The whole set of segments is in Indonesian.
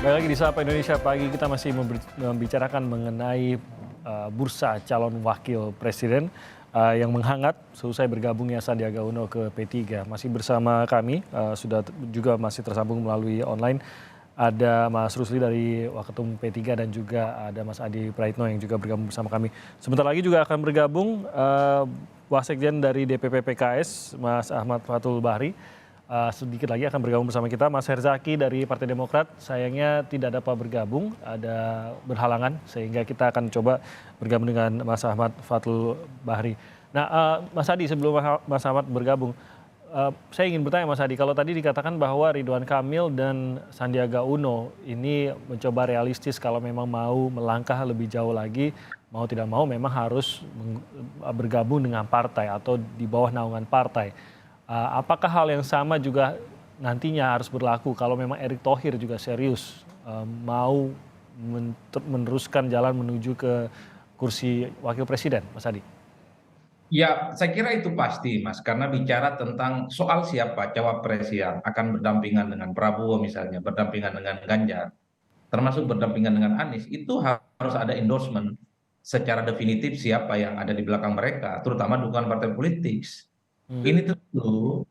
Baik lagi di Sapa Indonesia Pagi, kita masih membicarakan mengenai bursa calon wakil presiden yang menghangat seusai bergabungnya Sandiaga Uno ke P3. Masih bersama kami, juga masih tersambung melalui online. Ada Mas Rusli dari Waketum P3 dan juga ada Mas Adi Praitno yang juga bergabung bersama kami. Sebentar lagi juga akan bergabung Wasekjen dari DPP PKS, Mas Ahmad Fathul Bahri. Sedikit lagi akan bergabung bersama kita Mas Herzaki dari Partai Demokrat. Sayangnya tidak dapat bergabung, ada berhalangan sehingga kita akan coba bergabung dengan Mas Ahmad Fathul Bahri. Nah, Mas Adi, sebelum Mas Ahmad bergabung, saya ingin bertanya Mas Adi, kalau tadi dikatakan bahwa Ridwan Kamil dan Sandiaga Uno ini mencoba realistis kalau memang mau melangkah lebih jauh lagi, mau tidak mau memang harus bergabung dengan partai atau di bawah naungan partai. Apakah hal yang sama juga nantinya harus berlaku kalau memang Erick Thohir juga serius mau meneruskan jalan menuju ke kursi wakil presiden, Mas Adi? Ya, saya kira itu pasti, Mas, karena bicara tentang soal siapa cawapres yang akan berdampingan dengan Prabowo misalnya, berdampingan dengan Ganjar, termasuk berdampingan dengan Anies, itu harus ada endorsement secara definitif siapa yang ada di belakang mereka, terutama dukungan partai politik. Hmm. Ini tentu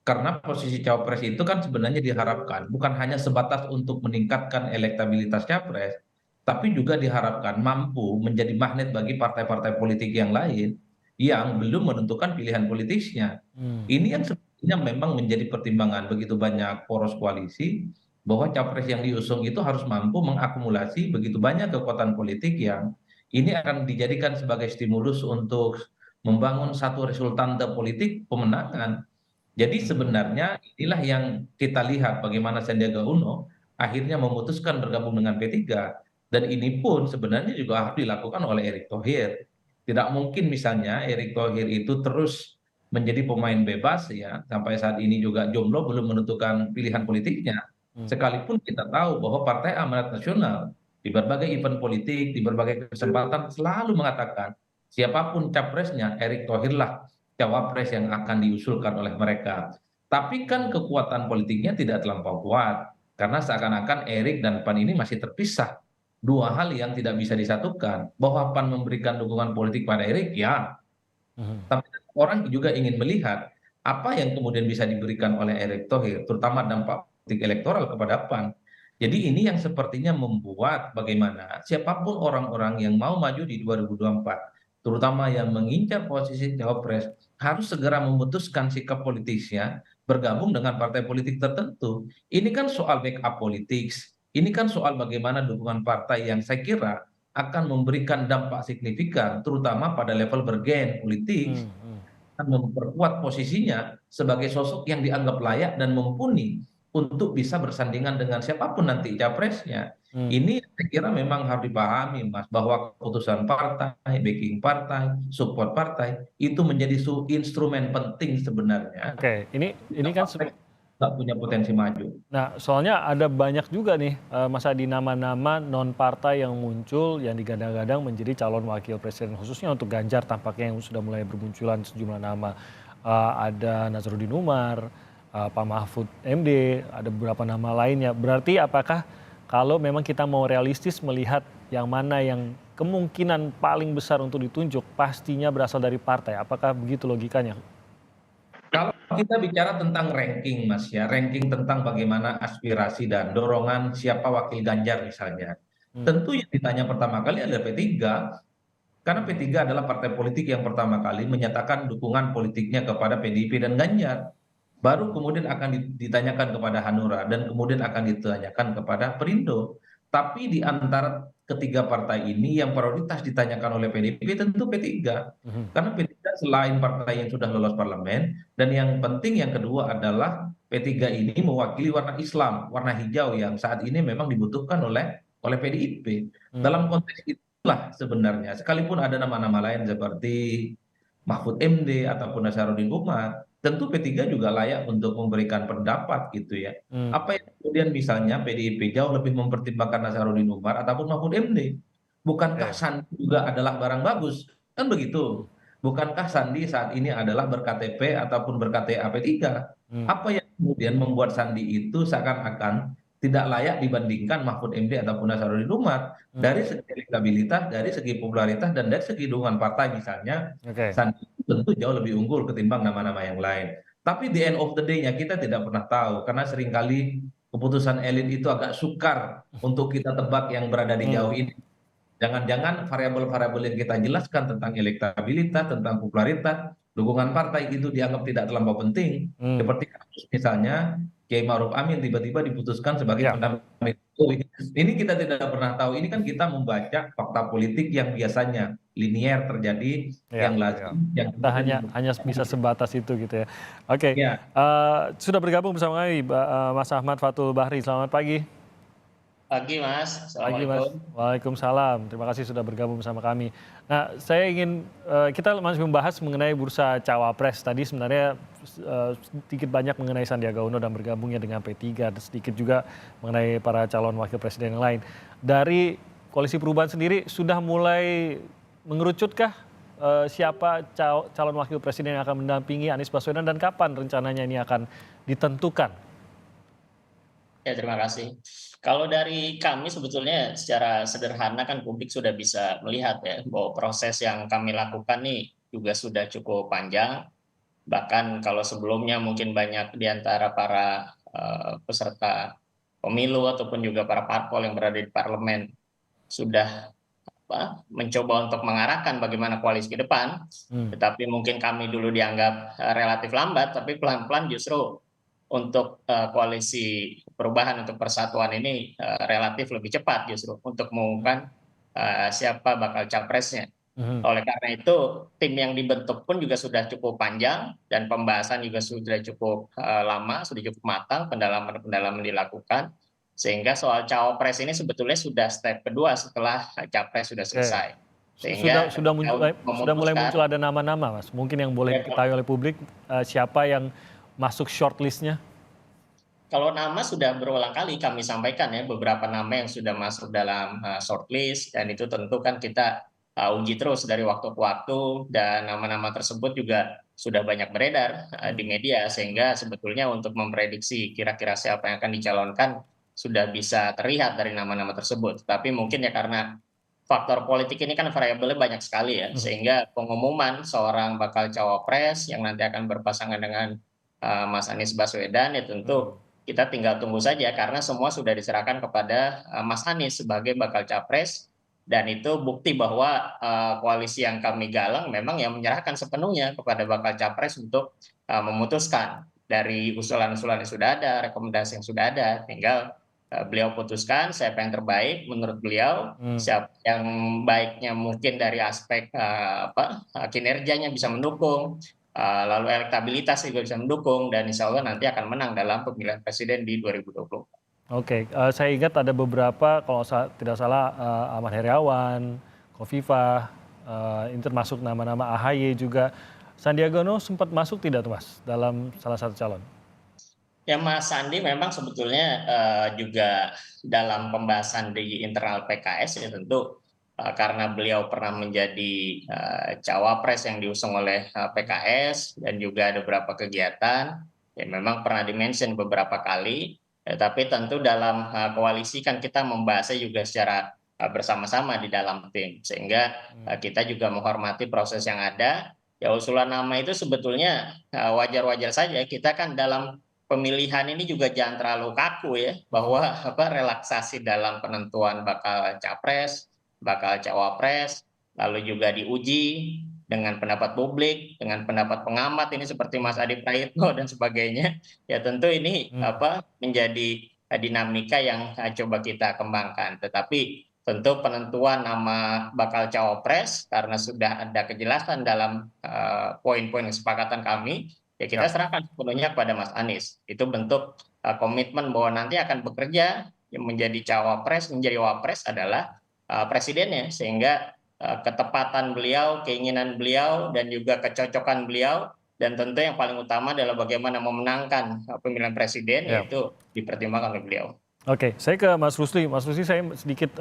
karena posisi cawapres itu kan sebenarnya diharapkan bukan hanya sebatas untuk meningkatkan elektabilitas capres, tapi juga diharapkan mampu menjadi magnet bagi partai-partai politik yang lain yang belum menentukan pilihan politisnya. Hmm. Ini yang sebenarnya memang menjadi pertimbangan begitu banyak poros koalisi bahwa capres yang diusung itu harus mampu mengakumulasi begitu banyak kekuatan politik yang ini akan dijadikan sebagai stimulus untuk membangun satu resultante politik pemenangan. Jadi sebenarnya inilah yang kita lihat bagaimana Sandiaga Uno akhirnya memutuskan bergabung dengan P3 dan ini pun sebenarnya juga harus dilakukan oleh Erick Thohir. Tidak mungkin misalnya Erick Thohir itu terus menjadi pemain bebas ya sampai saat ini juga jomblo belum menentukan pilihan politiknya. Hmm. Sekalipun kita tahu bahwa Partai Amanat Nasional di berbagai event politik, di berbagai kesempatan selalu mengatakan siapapun capresnya Erick Thohir lah cawapres yang akan diusulkan oleh mereka. Tapi kan kekuatan politiknya tidak terlampau kuat karena seakan-akan Erik dan PAN ini masih terpisah. Dua hal yang tidak bisa disatukan. Bahwa PAN memberikan dukungan politik pada Erik, ya. Hmm. Tapi orang juga ingin melihat apa yang kemudian bisa diberikan oleh Erick Thohir, terutama dampak politik elektoral kepada PAN. Jadi ini yang sepertinya membuat bagaimana siapapun orang-orang yang mau maju di 2024, terutama yang mengincar posisi cawapres, harus segera memutuskan sikap politisnya bergabung dengan partai politik tertentu. Ini kan soal backup politik, ini kan soal bagaimana dukungan partai yang saya kira akan memberikan dampak signifikan, terutama pada level bergen politik, Hmm. Hmm. akan memperkuat posisinya sebagai sosok yang dianggap layak dan mumpuni untuk bisa bersandingan dengan siapapun nanti capresnya. Hmm. Ini saya kira memang harus dipahami, Mas, bahwa keputusan partai, backing partai, support partai itu menjadi instrumen penting sebenarnya. Oke, ini kan Partai nggak punya potensi maju. nah, soalnya ada banyak juga nih, Mas Adi, nama-nama non-partai yang muncul yang digadang-gadang menjadi calon wakil presiden, khususnya untuk Ganjar tampaknya yang sudah mulai bermunculan sejumlah nama. Ada Nazarudin Umar, Pak Mahfud MD, ada beberapa nama lainnya. Berarti apakah kalau memang kita mau realistis melihat yang mana yang kemungkinan paling besar untuk ditunjuk, pastinya berasal dari partai, apakah begitu logikanya? Kalau kita bicara tentang ranking, Mas ya, ranking tentang bagaimana aspirasi dan dorongan siapa wakil Ganjar misalnya. Hmm. Tentu yang ditanya pertama kali adalah P3, karena P3 adalah partai politik yang pertama kali menyatakan dukungan politiknya kepada PDIP dan Ganjar. Baru kemudian akan ditanyakan kepada Hanura dan kemudian akan ditanyakan kepada Perindo. Tapi di antara ketiga partai ini yang prioritas ditanyakan oleh PDIP tentu P3. Mhm. Karena P3 selain partai yang sudah lolos parlemen dan yang penting yang kedua adalah P3 ini mewakili warna Islam, warna hijau yang saat ini memang dibutuhkan oleh PDIP. Hmm. Dalam konteks itulah sebenarnya sekalipun ada nama-nama lain seperti Mahfud MD ataupun Nasaruddin Umar, tentu P3 juga layak untuk memberikan pendapat gitu ya. Hmm. Apa yang kemudian misalnya PDIP jauh lebih mempertimbangkan Nasaruddin Umar ataupun Mahfud MD? Bukankah Oke. Sandi juga adalah barang bagus? Kan begitu. Bukankah Sandi saat ini adalah ber-KTP ataupun ber-KTA P3? Hmm. Apa yang kemudian membuat Sandi itu seakan-akan tidak layak dibandingkan Mahfud MD ataupun Nasaruddin Umar dari segi elektabilitas, dari segi popularitas, dan dari segi dukungan partai misalnya. Oke. Sandi tentu jauh lebih unggul ketimbang nama-nama yang lain. Tapi di end of the day-nya kita tidak pernah tahu karena seringkali keputusan elit itu agak sukar untuk kita tebak yang berada di jauh Hmm. ini. Jangan-jangan variabel-variabel yang kita jelaskan tentang elektabilitas, tentang popularitas, dukungan partai itu dianggap tidak terlampau penting. Hmm. Seperti kasus misalnya Kiai Maruf Amin tiba-tiba diputuskan sebagai Ya. pendamping Jokowi. Ini kita tidak pernah tahu. Ini kan kita membaca fakta politik yang biasanya linier terjadi, Ya, yang ya. lazim, yang Kita kemudian hanya bisa sebatas itu gitu ya. Oke, ya. sudah bergabung bersama kami Mas Ahmad Fathul Bahri. Selamat pagi. Pagi Mas, Pagi Mas. Assalamualaikum. Waalaikumsalam. Terima kasih sudah bergabung bersama kami. Nah, saya ingin kita masih membahas mengenai bursa cawapres tadi sebenarnya sedikit banyak mengenai Sandiaga Uno dan bergabungnya dengan P3 dan sedikit juga mengenai para calon wakil presiden yang lain. Dari Koalisi Perubahan sendiri sudah mulai mengerucutkah siapa calon wakil presiden yang akan mendampingi Anies Baswedan dan kapan rencananya ini akan ditentukan? Ya, terima kasih. Kalau dari kami sebetulnya secara sederhana kan publik sudah bisa melihat ya bahwa proses yang kami lakukan nih juga sudah cukup panjang. Bahkan kalau sebelumnya mungkin banyak di antara para peserta pemilu ataupun juga para parpol yang berada di parlemen sudah mencoba untuk mengarahkan bagaimana koalisi ke depan, tetapi mungkin kami dulu dianggap relatif lambat, tapi pelan-pelan justru untuk koalisi perubahan untuk persatuan ini relatif lebih cepat justru untuk mengumumkan siapa bakal capresnya. Oleh karena itu tim yang dibentuk pun juga sudah cukup panjang dan pembahasan juga sudah cukup lama, sudah cukup matang, pendalaman dilakukan. Sehingga soal cawapres ini sebetulnya sudah step kedua setelah capres sudah selesai. Sehingga Sudah mulai muncul ada nama-nama, Mas. Mungkin yang boleh diketahui oleh publik siapa yang masuk shortlist-nya? Kalau nama sudah berulang kali kami sampaikan ya, beberapa nama yang sudah masuk dalam shortlist, dan itu tentu kan kita uji terus dari waktu ke waktu, dan nama-nama tersebut juga sudah banyak beredar di media, sehingga sebetulnya untuk memprediksi kira-kira siapa yang akan dicalonkan sudah bisa terlihat dari nama-nama tersebut. Tapi mungkin ya karena faktor politik ini kan variabelnya banyak sekali ya, sehingga pengumuman seorang bakal cawapres yang nanti akan berpasangan dengan Mas Anies Baswedan ya tentu kita tinggal tunggu saja karena semua sudah diserahkan kepada Mas Anies sebagai bakal capres, dan itu bukti bahwa koalisi yang kami galang memang yang menyerahkan sepenuhnya kepada bakal capres untuk memutuskan dari usulan-usulan yang sudah ada, rekomendasi yang sudah ada, tinggal beliau putuskan siapa yang terbaik menurut beliau, siapa yang baiknya mungkin dari aspek kinerjanya bisa mendukung, lalu elektabilitas juga bisa mendukung, dan insya Allah nanti akan menang dalam pemilihan presiden di 2020. Oke, saya ingat ada beberapa, kalau tidak salah Ahmad Heriawan, Khofifah, ini termasuk nama-nama AHY juga. Sandiaga Uno sempat masuk tidak tuh Mas dalam salah satu calon? Ya Mas Sandi memang sebetulnya juga dalam pembahasan di internal PKS ya tentu karena beliau pernah menjadi cawapres yang diusung oleh PKS dan juga ada beberapa kegiatan ya memang pernah dimention beberapa kali, tapi tentu dalam koalisi kan kita membahasnya juga secara bersama-sama di dalam tim, sehingga kita juga menghormati proses yang ada. Ya usulan nama itu sebetulnya wajar-wajar saja, kita kan dalam pemilihan ini juga jangan terlalu kaku ya, bahwa relaksasi dalam penentuan bakal capres, bakal cawapres, lalu juga diuji dengan pendapat publik, dengan pendapat pengamat ini seperti Mas Adi Prayitno dan sebagainya. Ya tentu ini menjadi dinamika yang coba kita kembangkan. Tetapi tentu penentuan nama bakal cawapres karena sudah ada kejelasan dalam poin-poin kesepakatan kami, ya kita serahkan sepenuhnya kepada Mas Anies. Itu bentuk komitmen bahwa nanti akan bekerja yang menjadi cawapres, menjadi wapres adalah presidennya, sehingga ketepatan beliau, keinginan beliau, dan juga kecocokan beliau, dan tentu yang paling utama adalah bagaimana memenangkan pemilihan presiden, yaitu dipertimbangkan oleh beliau. Oke, saya ke Mas Rusli. Mas Rusli, saya sedikit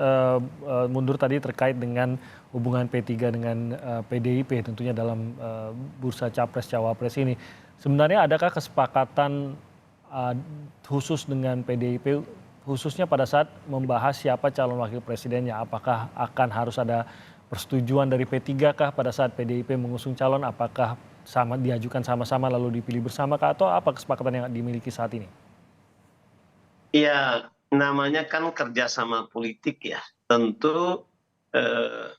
mundur tadi terkait dengan hubungan P3 dengan PDIP tentunya dalam bursa capres-cawapres ini. Sebenarnya adakah kesepakatan khusus dengan PDIP khususnya pada saat membahas siapa calon wakil presidennya. Apakah akan harus ada persetujuan dari P3 kah pada saat PDIP mengusung calon? Apakah sama diajukan sama-sama lalu dipilih bersama kah? Atau apa kesepakatan yang dimiliki saat ini? Ya, namanya kan kerjasama politik ya. Tentu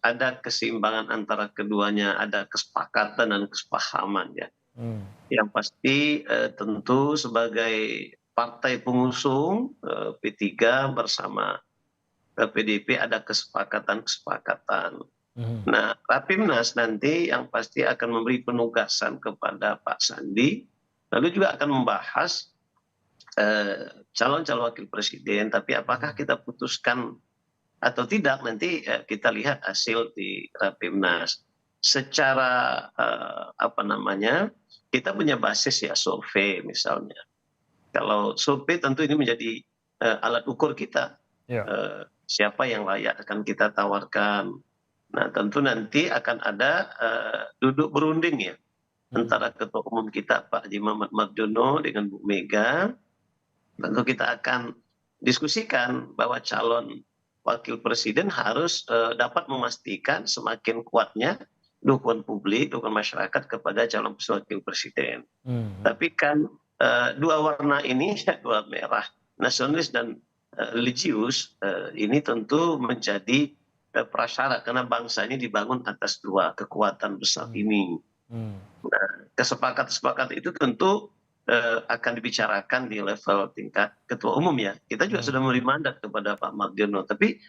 ada keseimbangan antara keduanya, ada kesepakatan dan kesepahaman ya. Yang pasti tentu sebagai partai pengusung P3 bersama PDIP ada kesepakatan-kesepakatan. Nah, Rapimnas nanti yang pasti akan memberi penugasan kepada Pak Sandi, lalu juga akan membahas calon-calon wakil presiden, tapi apakah kita putuskan atau tidak nanti kita lihat hasil di Rapimnas. Secara kita punya basis ya survei misalnya. Kalau survei tentu ini menjadi alat ukur kita. Siapa yang layak akan kita tawarkan. Nah tentu nanti akan ada duduk berunding ya antara ketua umum kita Pak Haji Mamat Mardiono dengan Bu Mega. Tentu kita akan diskusikan bahwa calon wakil presiden harus dapat memastikan semakin kuatnya dukungan publik, dukungan masyarakat kepada calon wakil presiden. Tapi kan dua warna ini, dua merah, nasionalis dan religius, ini tentu menjadi prasyarat karena bangsa ini dibangun atas dua kekuatan besar ini. Nah, kesepakatan itu tentu akan dibicarakan di level tingkat ketua umum ya. Kita juga sudah memberi mandat kepada Pak Mardiono. Tapi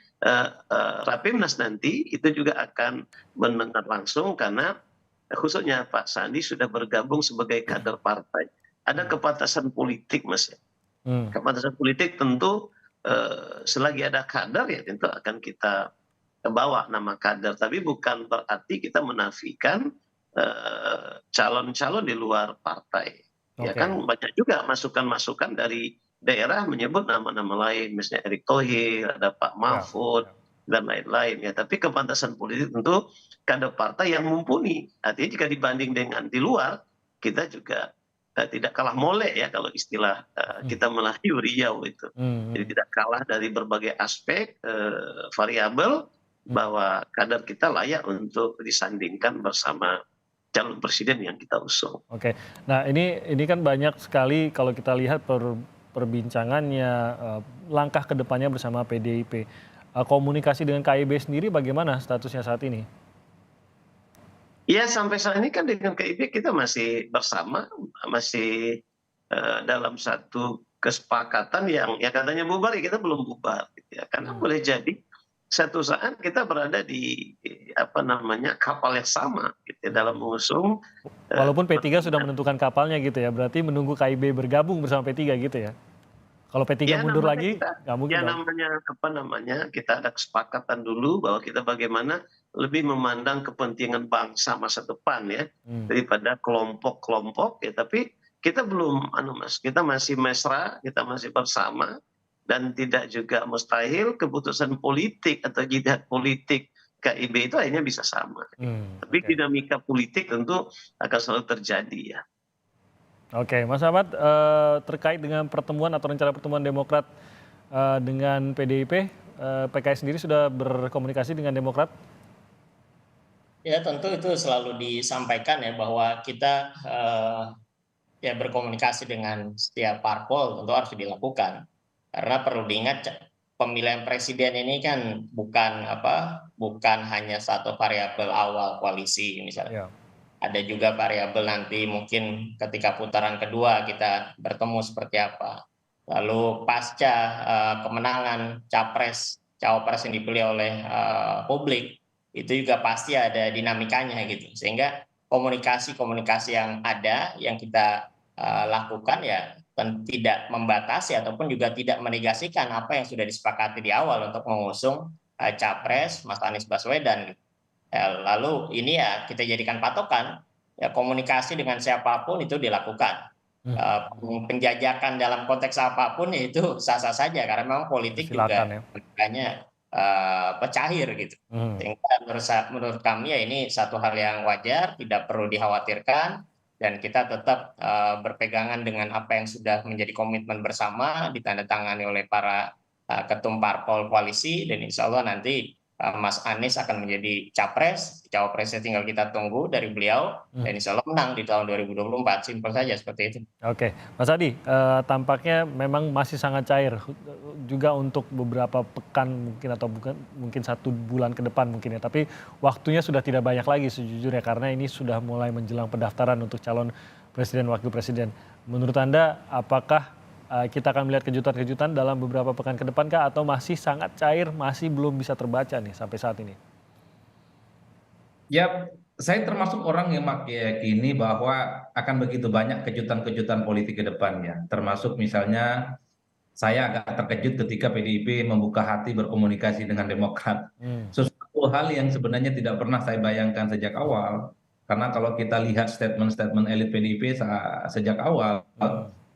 Rapimnas nanti itu juga akan mendengar langsung karena khususnya Pak Sandi sudah bergabung sebagai kader partai. Ada kepantasan politik Mas ya. Kepantasan politik tentu selagi ada kader ya tentu akan kita bawa nama kader. Tapi bukan berarti kita menafikan calon-calon di luar partai. Ya kan banyak juga masukan-masukan dari daerah menyebut nama-nama lain, misalnya Erick Thohir, ada Pak Mahfud, dan lain-lain. Ya, tapi kepantasan politik tentu kader partai yang mumpuni. Artinya jika dibanding dengan di luar, kita juga tidak kalah molek ya kalau istilah kita Melayu Riau itu. Jadi tidak kalah dari berbagai aspek variabel bahwa kader kita layak untuk disandingkan bersama calon presiden yang kita usung. Oke, nah ini kan banyak sekali kalau kita lihat perbincangannya, langkah kedepannya bersama PDIP. Komunikasi dengan KIB sendiri bagaimana statusnya saat ini? Ya sampai saat ini kan dengan KIB kita masih bersama, masih dalam satu kesepakatan yang ya katanya bubar ya kita belum bubar. Gitu ya. Karena boleh jadi satu saat kita berada di kapal yang sama gitu, dalam mengusung. Walaupun P3 sudah menentukan kapalnya gitu ya, berarti menunggu KIB bergabung bersama P3 gitu ya? Kalau P3 ya, mundur lagi, nggak mungkin. Ya kita ada kesepakatan dulu bahwa kita bagaimana lebih memandang kepentingan bangsa masa depan ya daripada kelompok-kelompok ya. Tapi kita belum, kita masih mesra, kita masih bersama. Dan tidak juga mustahil keputusan politik atau jihad politik KIB itu akhirnya bisa sama. Tapi dinamika politik tentu akan selalu terjadi ya. Oke, Mas Ahmad, terkait dengan pertemuan atau rencana pertemuan Demokrat dengan PDIP, PKS sendiri sudah berkomunikasi dengan Demokrat? Ya tentu itu selalu disampaikan ya bahwa kita ya berkomunikasi dengan setiap parpol tentu harus dilakukan. Karena perlu diingat pemilihan presiden ini kan bukan hanya satu variabel awal koalisi misalnya. Ada juga variabel nanti mungkin ketika putaran kedua kita bertemu seperti apa. Lalu pasca kemenangan cawapres yang dipilih oleh publik itu juga pasti ada dinamikanya gitu. Sehingga komunikasi yang ada yang kita lakukan ya tidak membatasi ataupun juga tidak menegasikan apa yang sudah disepakati di awal untuk mengusung capres Mas Anies Baswedan. Lalu ini ya kita jadikan patokan ya komunikasi dengan siapapun itu dilakukan. Penjajakan dalam konteks apapun ya itu sah-sah saja karena memang politik juga makanya cair gitu. Sehingga menurut kami ya ini satu hal yang wajar, tidak perlu dikhawatirkan. Dan kita tetap berpegangan dengan apa yang sudah menjadi komitmen bersama ditandatangani oleh para ketum parpol koalisi, dan insya Allah nanti Mas Anies akan menjadi cawapresnya tinggal kita tunggu dari beliau, dan insya Allah menang di tahun 2024, simpel saja seperti itu. Oke, Mas Adi, tampaknya memang masih sangat cair juga untuk beberapa pekan mungkin atau mungkin 1 bulan ke depan mungkin ya, tapi waktunya sudah tidak banyak lagi sejujurnya karena ini sudah mulai menjelang pendaftaran untuk calon presiden wakil presiden. Menurut Anda apakah kita akan melihat kejutan-kejutan dalam beberapa pekan ke depan kah atau masih sangat cair, masih belum bisa terbaca nih sampai saat ini? Ya, saya termasuk orang yang meyakini bahwa akan begitu banyak kejutan-kejutan politik ke depannya. Termasuk misalnya saya agak terkejut ketika PDIP membuka hati berkomunikasi dengan Demokrat. Sesuatu hal yang sebenarnya tidak pernah saya bayangkan sejak awal. Karena kalau kita lihat statement-statement elit PDIP sejak awal,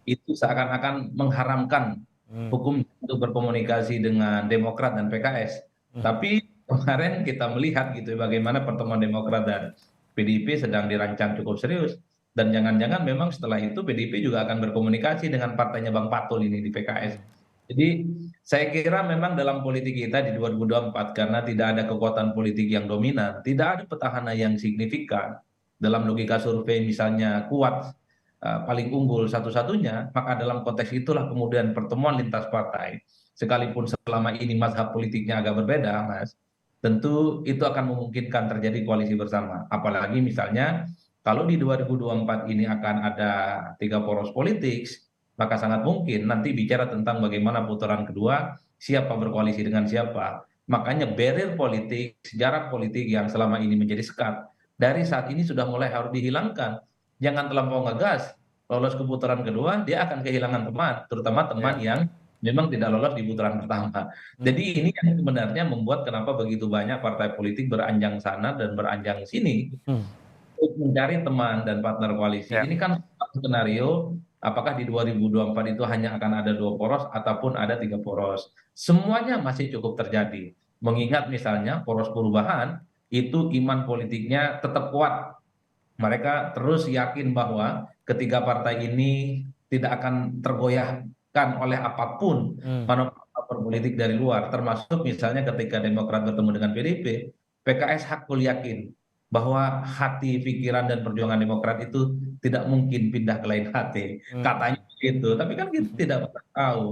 itu seakan-akan mengharamkan hukum untuk berkomunikasi dengan Demokrat dan PKS. Tapi kemarin kita melihat gitu bagaimana pertemuan Demokrat dan PDIP sedang dirancang cukup serius. Dan jangan-jangan memang setelah itu PDIP juga akan berkomunikasi dengan partainya Bang Patul ini di PKS. Jadi saya kira memang dalam politik kita di 2024 karena tidak ada kekuatan politik yang dominan, tidak ada petahana yang signifikan dalam logika survei misalnya kuat paling unggul satu-satunya, maka dalam konteks itulah kemudian pertemuan lintas partai, sekalipun selama ini mazhab politiknya agak berbeda, Mas, tentu itu akan memungkinkan terjadi koalisi bersama. Apalagi misalnya kalau di 2024 ini akan ada 3 poros politik, maka sangat mungkin nanti bicara tentang bagaimana putaran kedua, siapa berkoalisi dengan siapa. Makanya barrier politik, sejarah politik yang selama ini menjadi sekat, dari saat ini sudah mulai harus dihilangkan. Jangan terlampau ngegas, lolos ke putaran kedua, dia akan kehilangan teman, terutama teman yang memang tidak lolos di putaran pertama. Jadi ini yang sebenarnya membuat kenapa begitu banyak partai politik beranjang sana dan beranjang sini untuk mencari teman dan partner koalisi. Ini kan skenario apakah di 2024 itu hanya akan ada 2 poros ataupun ada 3 poros. Semuanya masih cukup terjadi. Mengingat misalnya poros perubahan itu iman politiknya tetap kuat. Mereka terus yakin bahwa ketiga partai ini tidak akan tergoyahkan oleh apapun manuver politik dari luar. Termasuk misalnya ketika Demokrat bertemu dengan PDIP, PKS hakul yakin bahwa hati, pikiran, dan perjuangan Demokrat itu tidak mungkin pindah ke lain hati. Katanya begitu, tapi kan kita tidak pernah tahu.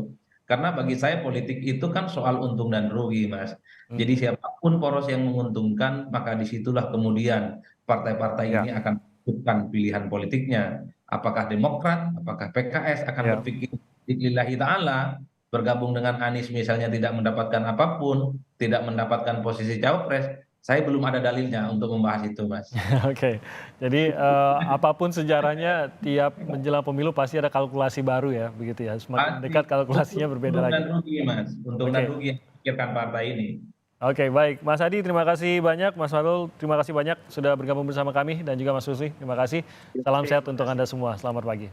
Karena bagi saya politik itu kan soal untung dan rugi, Mas. Jadi siapapun poros yang menguntungkan, maka disitulah kemudian partai-partai ini akan menentukan pilihan politiknya. Apakah Demokrat, apakah PKS akan berpikir lillahi ta'ala, bergabung dengan Anies misalnya tidak mendapatkan apapun, tidak mendapatkan posisi cawapres, saya belum ada dalilnya untuk membahas itu, Mas. Oke, jadi apapun sejarahnya tiap menjelang pemilu pasti ada kalkulasi baru ya, begitu ya. Semakin dekat kalkulasinya berbeda lagi. Untung dan rugi, Mas. Untung dan rugi yang dipikirkan partai ini. Oke, baik. Mas Adi, terima kasih banyak. Mas Falul, terima kasih banyak sudah bergabung bersama kami. Dan juga Mas Rusli, terima kasih. Salam sehat untuk Anda semua. Selamat pagi.